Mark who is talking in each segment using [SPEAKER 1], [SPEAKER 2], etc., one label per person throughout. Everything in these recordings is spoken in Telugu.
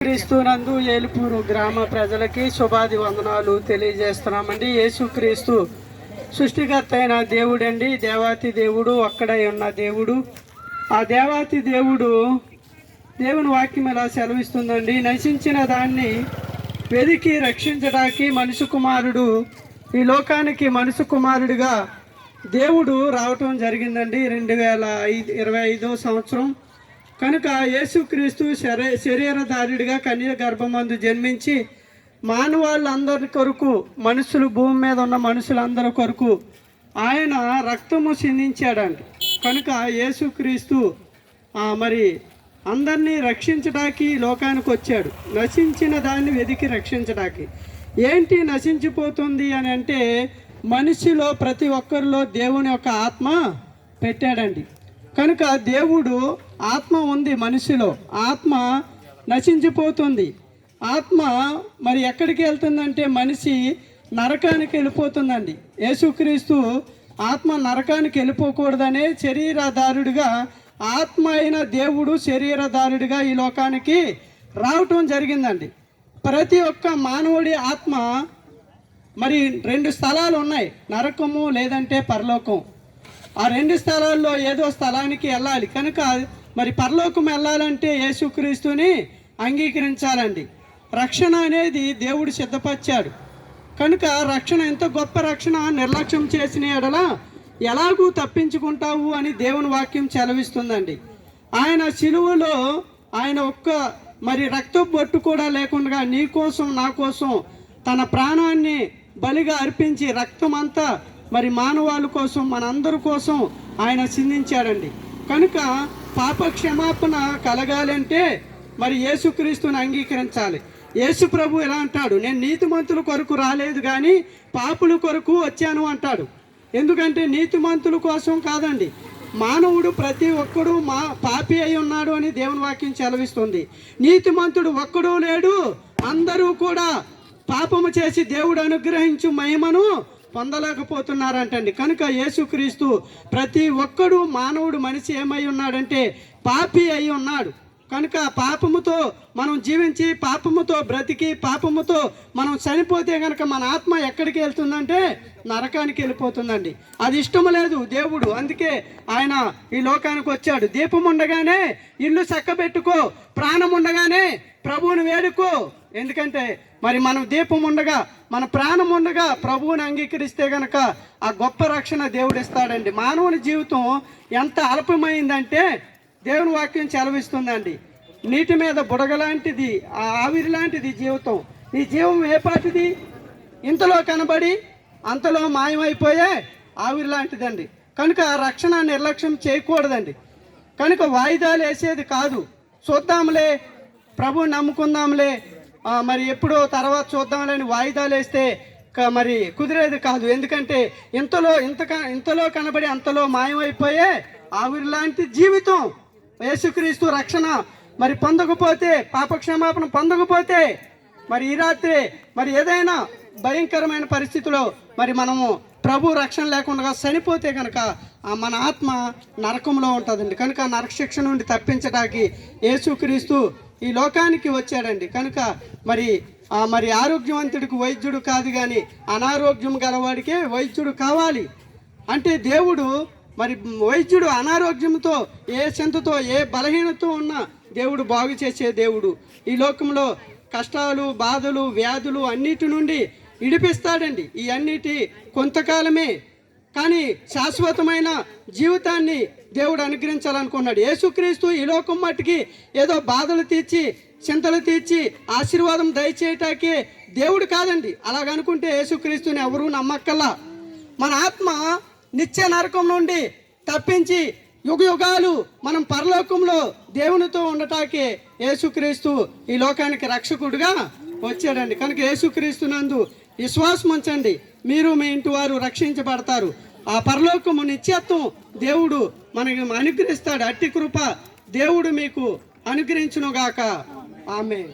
[SPEAKER 1] క్రీస్తునందు ఏలుపూరు గ్రామ ప్రజలకి శుభాది వందనాలు తెలియజేస్తున్నామండి. యేసుక్రీస్తు సృష్టికర్త అయిన దేవుడండి, దేవాతి దేవుడు, ఒక్కడై ఉన్న దేవుడు. ఆ దేవాతి దేవుని వాక్యం ఇలా సెలవిస్తుందండి. నశించిన దాన్ని వెదికి రక్షించడానికి మనుషు కుమారుడు ఈ లోకానికి మనుషు కుమారుడిగా దేవుడు రావటం జరిగిందండి 2025 సంవత్సరం. కనుక యేసుక్రీస్తు శరీరధారుడిగా కన్య గర్భమందు జన్మించి మానవాళ్ళందరి కొరకు, మనుషులు భూమి మీద ఉన్న మనుషులందరి కొరకు ఆయన రక్తము సిందించాడండి. కనుక యేసుక్రీస్తు మరి అందరినీ రక్షించడానికి లోకానికి వచ్చాడు. నశించిన దాన్ని వెతికి రక్షించడానికి. ఏంటి నశించిపోతుంది అని అంటే, మనిషిలో ప్రతి ఒక్కరిలో దేవుని యొక్క ఆత్మ పెట్టాడండి. కనుక దేవుడు ఆత్మ ఉంది మనిషిలో, ఆత్మ నశించిపోతుంది. ఆత్మ మరి ఎక్కడికి వెళ్తుందంటే మనిషి నరకానికి వెళ్ళిపోతుందండి. యేసుక్రీస్తు ఆత్మ నరకానికి వెళ్ళిపోకూడదనే శరీరధారుడిగా, ఆత్మ అయిన దేవుడు శరీరధారుడిగా ఈ లోకానికి రావటం జరిగిందండి. ప్రతి ఒక్క మానవుడి ఆత్మ మరి 2 స్థలాలు ఉన్నాయి, నరకము లేదంటే పరలోకం. ఆ 2 స్థలాల్లో ఏదో స్థలానికి వెళ్ళాలి. కనుక మరి పరలోకం వెళ్ళాలంటే యేసుక్రీస్తుని అంగీకరించాలండి. రక్షణ అనేది దేవుడు సిద్ధపరిచాడు. కనుక రక్షణ, ఎంత గొప్ప రక్షణ, నిర్లక్ష్యం చేసిన ఎడల ఎలాగూ తప్పించుకుంటావు అని దేవుని వాక్యం సెలవిస్తుందండి. ఆయన శిలువలో ఆయన ఒక్క మరి రక్తం బొట్టు కూడా లేకుండా నీ కోసం నా కోసం తన ప్రాణాన్ని బలిగా అర్పించి రక్తం అంతా మరి మానవాళి కోసం, మనందరి కోసం ఆయన సిందించాడండి. కనుక పాప క్షమాపణ కలగాలంటే మరి యేసుక్రీస్తుని అంగీకరించాలి. యేసు ప్రభు ఎలా అంటాడు, నేను నీతిమంతుల కొరకు రాలేదు కానీ పాపుల కొరకు వచ్చాను అంటాడు. ఎందుకంటే నీతిమంతుల కోసం కాదండి, మానవుడు ప్రతి ఒక్కడు పాపి అయి ఉన్నాడు అని దేవుని వాక్యం సెలవిస్తుంది. నీతిమంతుడు ఒక్కడూ లేడు, అందరూ కూడా పాపము చేసి దేవుడు అనుగ్రహించు మహిమను పొందలేకపోతున్నారంటండి. కనుక యేసుక్రీస్తు ప్రతి ఒక్కడు మానవుడు, మనిషి ఏమై ఉన్నాడంటే పాపి అయి ఉన్నాడు. కనుక పాపముతో మనం జీవించి, పాపముతో బ్రతికి, పాపముతో మనం చనిపోతే కనుక మన ఆత్మ ఎక్కడికి వెళ్తుందంటే నరకానికి వెళ్ళిపోతుందండి. అది ఇష్టం లేదు దేవుడు. అందుకే ఆయన ఈ లోకానికి వచ్చాడు. దీపం ఉండగానే ఇల్లు చక్కబెట్టుకో, ప్రాణం ఉండగానే ప్రభువుని వేడుకో. ఎందుకంటే మరి మనం దీపం ఉండగా, మన ప్రాణం ఉండగా ప్రభువుని అంగీకరిస్తే కనుక ఆ గొప్ప రక్షణ దేవుడు ఇస్తాడండి. మానవుని జీవితం ఎంత అల్పమైందంటే దేవుని వాక్యం సెలవిస్తుందండి. నీటి మీద బుడగ లాంటిది, ఆ ఆవిరి లాంటిది జీవితం. నీ జీవం ఏ పాటిది? ఇంతలో కనబడి అంతలో మాయమైపోయే ఆవిరి లాంటిదండి. కనుక రక్షణ నిర్లక్ష్యం చేయకూడదండి. కనుక వాయిదాలు వేసేది కాదు. చూద్దాంలే, ప్రభువుని నమ్ముకుందాంలే, మరి ఎప్పుడో తర్వాత చూద్దాంలే అని వాయిదాలు వేస్తే మరి కుదిరేది కాదు. ఎందుకంటే ఇంతలో కనబడి అంతలో మాయమైపోయే ఆవిరి లాంటి జీవితం. యేసుక్రీస్తు రక్షణ మరి పొందకపోతే, పాపక్షమాపణ పొందకపోతే మరి ఈ రాత్రి మరి ఏదైనా భయంకరమైన పరిస్థితిలో మరి మనము ప్రభు రక్షణ లేకుండా చనిపోతే కనుక మన ఆత్మ నరకంలో ఉంటుందండి. కనుక నరక శిక్ష నుండి తప్పించడానికి యేసుక్రీస్తు ఈ లోకానికి వచ్చాడండి. కనుక మరి ఆరోగ్యవంతుడికి వైద్యుడు కాదు కానీ అనారోగ్యం గలవాడికే వైద్యుడు కావాలి. అంటే దేవుడు మరి వైద్యుడు అనారోగ్యంతో, ఏ చింతతో, ఏ బలహీనతో ఉన్న దేవుడు బాగు చేసే దేవుడు. ఈ లోకంలో కష్టాలు, బాధలు, వ్యాధులు అన్నిటి నుండి విడిపిస్తాడండి. ఈ అన్నిటి కొంతకాలమే, కానీ శాశ్వతమైన జీవితాన్ని దేవుడు అనుగ్రహించాలనుకున్నాడు. యేసుక్రీస్తు ఈ లోకం మట్టికి ఏదో బాధలు తీర్చి, చింతలు తీర్చి ఆశీర్వాదం దయచేయటానికి దేవుడు కాదండి. అలాగనుకుంటే యేసుక్రీస్తుని ఎవరూ నమ్మక్కల్లా. మన ఆత్మ నిత్య నరకం నుండి తప్పించి యుగాలు మనం పరలోకంలో దేవునితో ఉండటానికి యేసుక్రీస్తు ఈ లోకానికి రక్షకుడుగా వచ్చాడండి. కనుక యేసుక్రీస్తునందు విశ్వాసం ఉంచండి, మీరు మీ ఇంటి వారు రక్షించబడతారు. ఆ పరలోకము నిత్యత్వం దేవుడు మనకి అనుగ్రహిస్తాడు. అట్టి కృప దేవుడు మీకు అనుగ్రహించునుగాక. ఆమేన్.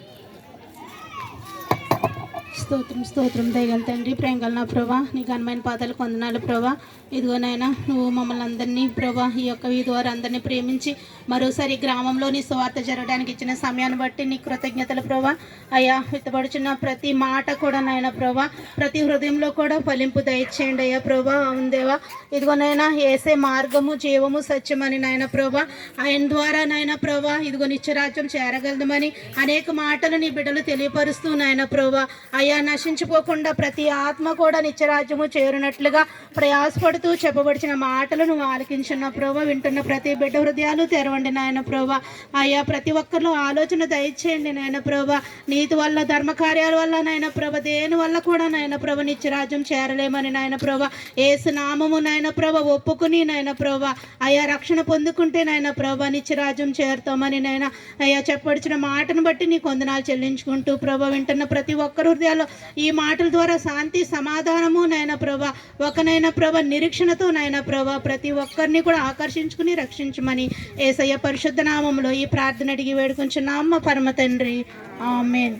[SPEAKER 2] స్తోత్రం స్తోత్రం దయగల తండ్రి ప్రేంగల నా ప్రభా నీ ఘనమైన పాదాలకు వందనాలు ప్రభా. ఇదిగోనైనా నువ్వు మమ్మల్ని అందరినీ ప్రభా ఈ యొక్క ఈ ద్వారా అందరినీ ప్రేమించి మరోసారి గ్రామంలో నీ స్వార్థ జరగడానికి ఇచ్చిన సమయాన్ని బట్టి నీ కృతజ్ఞతలు ప్రభా. అయ్యా విత్తబడుచున్న ప్రతి మాట కూడా నాయన ప్రభా ప్రతి హృదయంలో కూడా ఫలింపు దయచేయండి అయ్యా ప్రభా. అవుందేవా ఇదిగోనైనా ఏసే మార్గము జీవము సత్యమని నాయన ప్రభా ఆయన ద్వారా నాయన ప్రభా ఇదిగో నిత్యరాజ్యం చేరగలదమని అనేక మాటలు నీ బిడ్డలు తెలియపరుస్తూ నాయన ప్రభా అయ్యా నశించిపోకుండా ప్రతి ఆత్మ కూడా నిత్యరాజ్యము చేరినట్లుగా ప్రయాసపడుతూ చెప్పబడిచిన మాటలు నువ్వు ఆలకించున్న ప్రభా. వింటున్న ప్రతి బిడ్డ హృదయాలు తెరవండి నాయన ప్రభా. అయ్యా ప్రతి ఒక్కరిలో ఆలోచన దయచేయండి నాయన ప్రభా. నీతి వల్ల ధర్మ కార్యాల వల్ల నాయన ప్రభ దేని వల్ల కూడా నాయన ప్రభ నిత్యరాజ్యం చేరలేమని నాయన ప్రభా ఏసు నామము నాయన ప్రభ ఒప్పుకుని నాయన ప్రభా అయ్యా రక్షణ పొందుకుంటే నాయన ప్రభా నిత్యరాజ్యం చేరుతామని నాయన అయ్యా చెప్పబడిచిన మాటను బట్టి నీ వందనాలు చెల్లించుకుంటూ ప్రభా వింటున్న ప్రతి ఒక్కరు హృదయాలు ఈ మాటల ద్వారా శాంతి సమాధానము నాయన ప్రభా ఒకనైనా ప్రభ నిరీక్షణతో నాయన ప్రభా ప్రతి ఒక్కరిని కూడా ఆకర్షించుకుని రక్షించమని యేసయ్య పరిశుద్ధ నామములో ఈ ప్రార్థన అడిగి వేడుకొంచున్నాము పరమ తండ్రి. ఆమేన్.